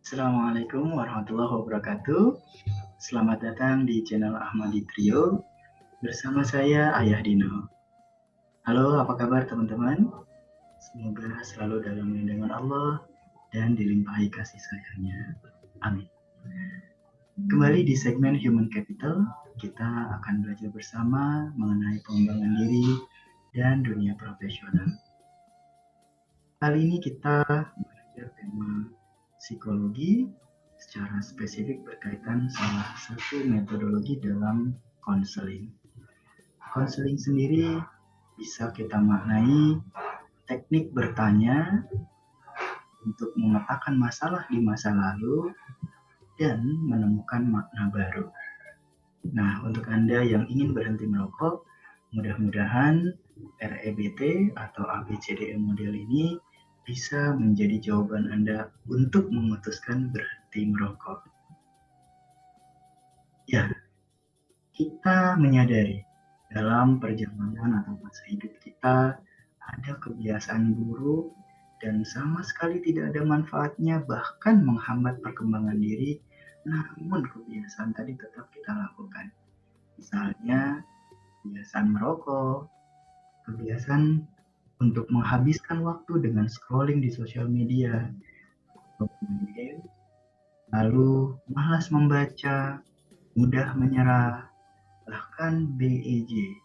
Assalamualaikum warahmatullahi wabarakatuh. Selamat datang di channel Ahmadi Trio bersama saya Ayah Dino. Halo, apa kabar teman-teman? Semoga selalu dalam lindungan Allah dan dilimpahi kasih sayangnya. Amin. Kembali di segmen Human Capital, kita akan belajar bersama mengenai pengembangan diri dan dunia profesional. Kali ini kita belajar tema psikologi secara spesifik berkaitan salah satu metodologi dalam konseling. Konseling sendiri bisa kita maknai teknik bertanya untuk memetakan masalah di masa lalu dan menemukan makna baru. Nah, untuk Anda yang ingin berhenti merokok, mudah-mudahan REBT atau ABCDE model ini bisa menjadi jawaban Anda untuk memutuskan berhenti merokok. Ya, kita menyadari dalam perjalanan atau masa hidup kita ada kebiasaan buruk dan sama sekali tidak ada manfaatnya, bahkan menghambat perkembangan diri, namun kebiasaan tadi tetap kita lakukan. Misalnya, kebiasaan merokok, kebiasaan untuk menghabiskan waktu dengan scrolling di sosial media, lalu malas membaca, mudah menyerah, bahkan BEJ,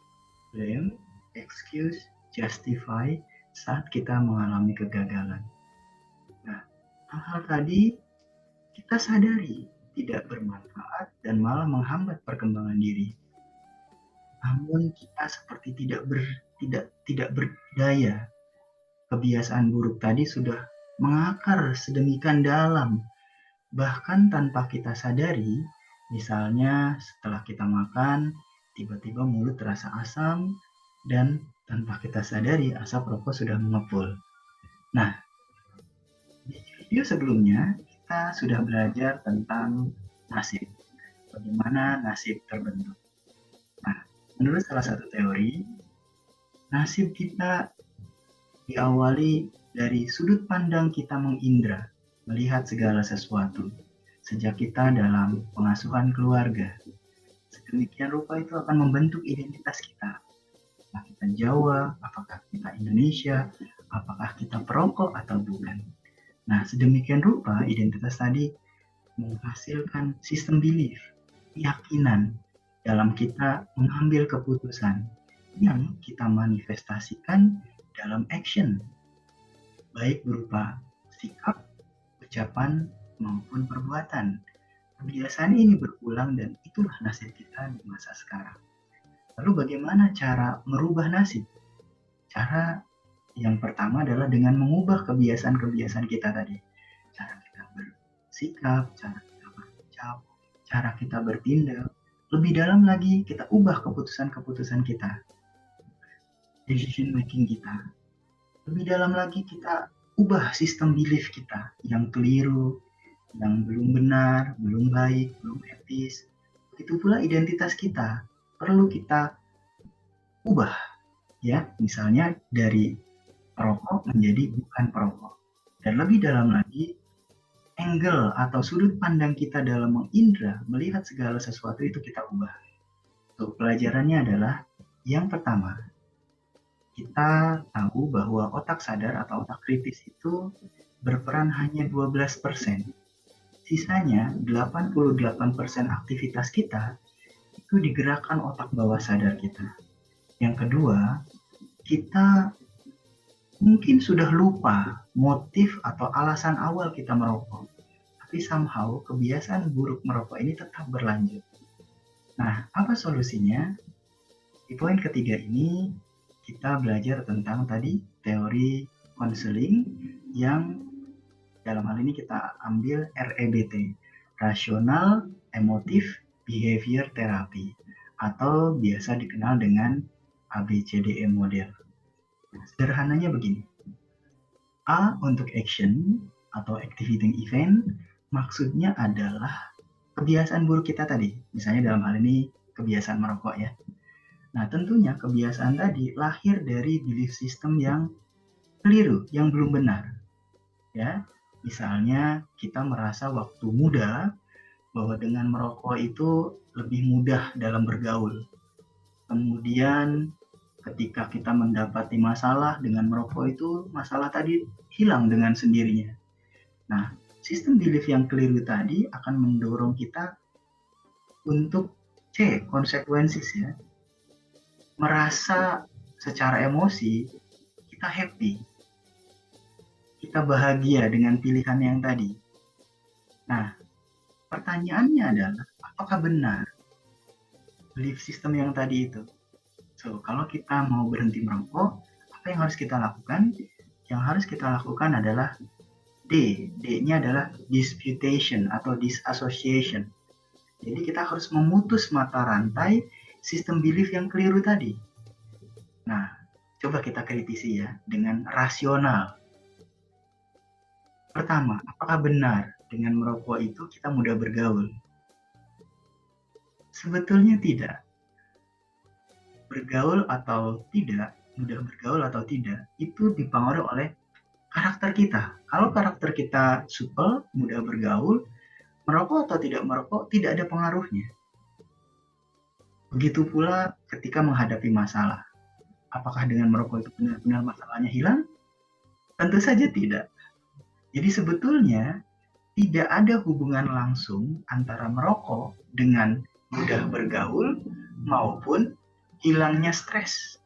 blame, excuse, justify saat kita mengalami kegagalan. Nah, hal-hal tadi kita sadari tidak bermanfaat dan malah menghambat perkembangan diri. Namun kita seperti tidak berdaya. Kebiasaan buruk tadi sudah mengakar sedemikian dalam, bahkan tanpa kita sadari. Misalnya setelah kita makan, tiba-tiba mulut terasa asam dan tanpa kita sadari asap rokok sudah mengepul. Nah, di video sebelumnya kita sudah belajar tentang nasib. Bagaimana nasib terbentuk. Nah, menurut salah satu teori, nasib kita diawali dari sudut pandang kita mengindra, melihat segala sesuatu. Sejak kita dalam pengasuhan keluarga, sedemikian rupa itu akan membentuk identitas kita. Apakah kita Jawa, apakah kita Indonesia, apakah kita perokok atau bukan. Nah, sedemikian rupa identitas tadi menghasilkan sistem belief, keyakinan dalam kita mengambil keputusan yang kita manifestasikan dalam action, baik berupa sikap, ucapan, maupun perbuatan. Kebiasaan ini berulang dan itulah nasib kita di masa sekarang. Lalu bagaimana cara merubah nasib? Cara yang pertama adalah dengan mengubah kebiasaan-kebiasaan kita tadi. Cara kita bersikap, cara kita berucap, cara kita bertindak. Lebih dalam lagi, kita ubah keputusan-keputusan kita. Decision making kita. Lebih dalam lagi, kita ubah sistem belief kita yang keliru, yang belum benar, belum baik, belum etis. Begitu pula identitas kita perlu kita ubah, ya. Misalnya dari perokok menjadi bukan perokok. Dan lebih dalam lagi, angle atau sudut pandang kita dalam mengindra, melihat segala sesuatu itu kita ubah. So, pelajarannya adalah yang pertama, kita tahu bahwa otak sadar atau otak kritis itu berperan hanya 12%. Sisanya 88% aktivitas kita itu digerakkan otak bawah sadar kita. Yang kedua, kita mungkin sudah lupa motif atau alasan awal kita merokok. Tapi somehow kebiasaan buruk merokok ini tetap berlanjut. Nah, apa solusinya? Di poin ketiga ini kita belajar tentang tadi teori konseling yang dalam hal ini kita ambil REBT, Rational Emotive Behavior Therapy, atau biasa dikenal dengan ABCDE model. Nah, sederhananya begini. A untuk action atau activating event, maksudnya adalah kebiasaan buruk kita tadi. Misalnya dalam hal ini kebiasaan merokok ya. Nah, tentunya kebiasaan tadi lahir dari belief system yang keliru, yang belum benar. Ya, misalnya kita merasa waktu muda bahwa dengan merokok itu lebih mudah dalam bergaul. Kemudian ketika kita mendapati masalah dengan merokok itu, masalah tadi hilang dengan sendirinya. Nah, sistem belief yang keliru tadi akan mendorong kita untuk konsekuensi ya. Merasa secara emosi kita happy, kita bahagia dengan pilihan yang tadi. Nah, pertanyaannya adalah apakah benar belief system yang tadi itu? So, kalau kita mau berhenti merokok, apa yang harus kita lakukan? Yang harus kita lakukan adalah D. D-nya adalah disputation atau disassociation. Jadi kita harus memutus mata rantai sistem belief yang keliru tadi. Nah, coba kita kritisi ya dengan rasional. Pertama, apakah benar dengan merokok itu kita mudah bergaul? Sebetulnya tidak. Bergaul atau tidak, mudah bergaul atau tidak, itu dipengaruhi oleh karakter kita. Kalau karakter kita supel, mudah bergaul, merokok atau tidak merokok tidak ada pengaruhnya. Begitu pula ketika menghadapi masalah. Apakah dengan merokok itu benar-benar masalahnya hilang? Tentu saja tidak. Jadi sebetulnya tidak ada hubungan langsung antara merokok dengan mudah bergaul maupun hilangnya stres.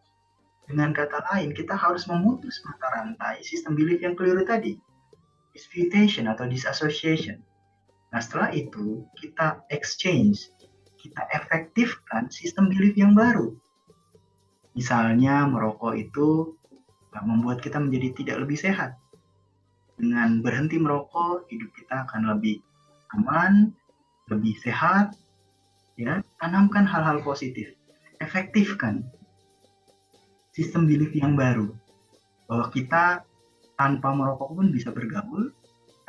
Dengan kata lain, kita harus memutus mata rantai sistem belief yang keliru tadi. Disputation atau disassociation. Nah, setelah itu kita exchange, kita efektifkan sistem belief yang baru. Misalnya merokok itu membuat kita menjadi tidak lebih sehat. Dengan berhenti merokok, hidup kita akan lebih aman, lebih sehat, ya. Tanamkan hal-hal positif, efektifkan sistem belief yang baru, bahwa kita tanpa merokok pun bisa bergaul,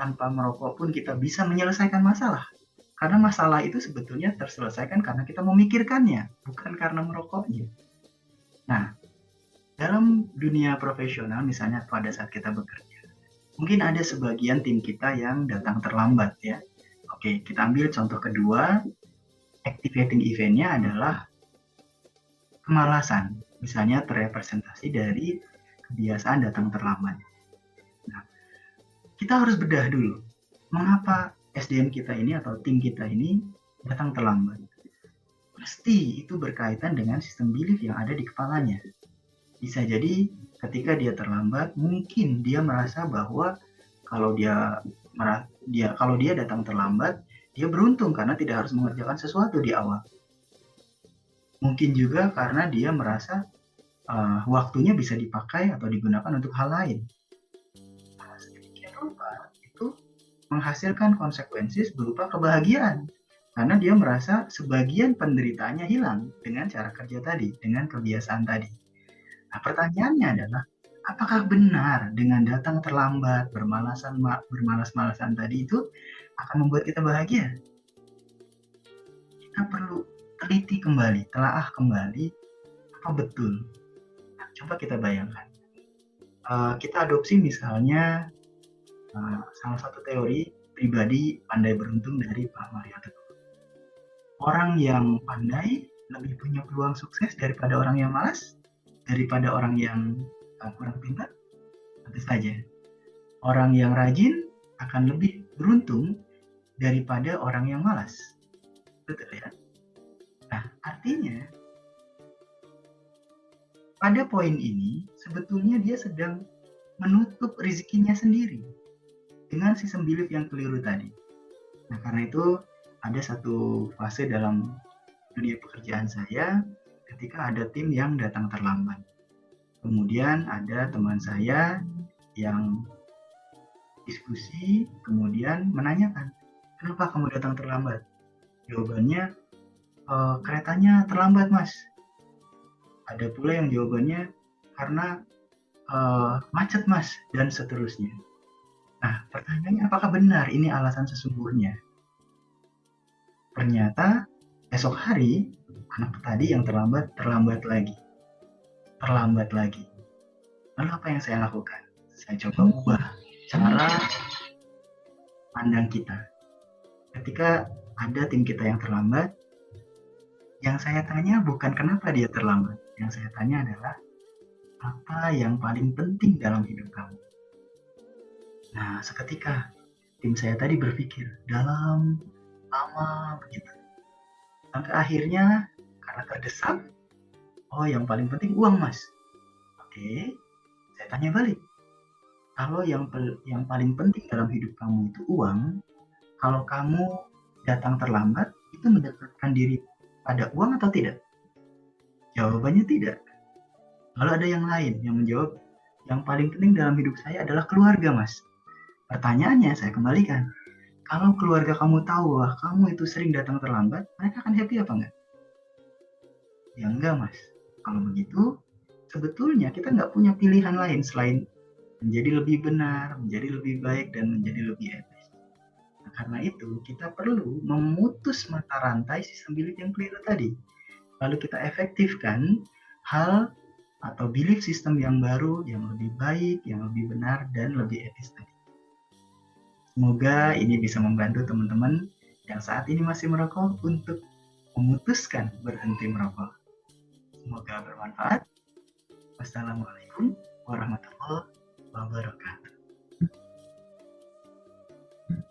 tanpa merokok pun kita bisa menyelesaikan masalah. Karena masalah itu sebetulnya terselesaikan karena kita memikirkannya, bukan karena merokoknya. Nah, dalam dunia profesional, misalnya pada saat kita bekerja, mungkin ada sebagian tim kita yang datang terlambat ya. Oke, kita ambil contoh kedua, activating eventnya adalah kemalasan. Misalnya terrepresentasi dari kebiasaan datang terlambat. Nah, kita harus bedah dulu, mengapa SDM kita ini atau tim kita ini datang terlambat. Pasti itu berkaitan dengan sistem belief yang ada di kepalanya. Bisa jadi ketika dia terlambat, mungkin dia merasa bahwa kalau dia datang terlambat, dia beruntung karena tidak harus mengerjakan sesuatu di awal. Mungkin juga karena dia merasa waktunya bisa dipakai atau digunakan untuk hal lain. Sedemikian rupa itu menghasilkan konsekuensi berupa kebahagiaan. Karena dia merasa sebagian penderitaannya hilang dengan cara kerja tadi, dengan kebiasaan tadi. Nah, pertanyaannya adalah, apakah benar dengan datang terlambat, bermalas-malasan tadi itu akan membuat kita bahagia? Kita perlu teliti kembali, telaah kembali, apa betul? Nah, coba kita bayangkan. Kita adopsi misalnya salah satu teori pribadi pandai beruntung dari Pak Mario Teguh. Orang yang pandai lebih punya peluang sukses daripada orang yang malas, daripada orang yang kurang pintar. Tentu saja. Orang yang rajin akan lebih beruntung daripada orang yang malas. Betul ya? Nah, artinya pada poin ini sebetulnya dia sedang menutup rezekinya sendiri dengan sistem belief yang keliru tadi. Nah, karena itu ada satu fase dalam dunia pekerjaan saya ketika ada tim yang datang terlambat. Kemudian ada teman saya yang diskusi, kemudian menanyakan, kenapa kamu datang terlambat? Jawabannya, keretanya terlambat mas. Ada pula yang jawabannya, karena macet mas, dan seterusnya. Nah, pertanyaannya apakah benar ini alasan sesungguhnya? Ternyata esok hari anak tadi yang terlambat lagi. Lalu apa yang saya lakukan? Saya coba ubah. cara pandang kita. Ketika ada tim kita yang terlambat, yang saya tanya bukan kenapa dia terlambat. Yang saya tanya adalah apa yang paling penting dalam hidup kamu. Nah, seketika tim saya tadi berpikir dalam lama begitu. Sampai akhirnya karena terdesak, oh yang paling penting uang mas. Oke, saya tanya balik. Kalau yang paling penting dalam hidup kamu itu uang, kalau kamu datang terlambat, itu mendekatkan diri pada uang atau tidak? Jawabannya tidak. Lalu ada yang lain yang menjawab, yang paling penting dalam hidup saya adalah keluarga mas. Pertanyaannya saya kembalikan, kalau keluarga kamu tahu bahwa kamu itu sering datang terlambat, mereka akan happy apa enggak? Ya enggak mas. Kalau begitu, sebetulnya kita nggak punya pilihan lain selain menjadi lebih benar, menjadi lebih baik, dan menjadi lebih etis. Nah, karena itu, kita perlu memutus mata rantai sistem belief yang keliru tadi. Lalu kita efektifkan hal atau belief system yang baru, yang lebih baik, yang lebih benar, dan lebih etis tadi. Semoga ini bisa membantu teman-teman yang saat ini masih merokok untuk memutuskan berhenti merokok. Semoga bermanfaat. Wassalamualaikum warahmatullahi wabarakatuh.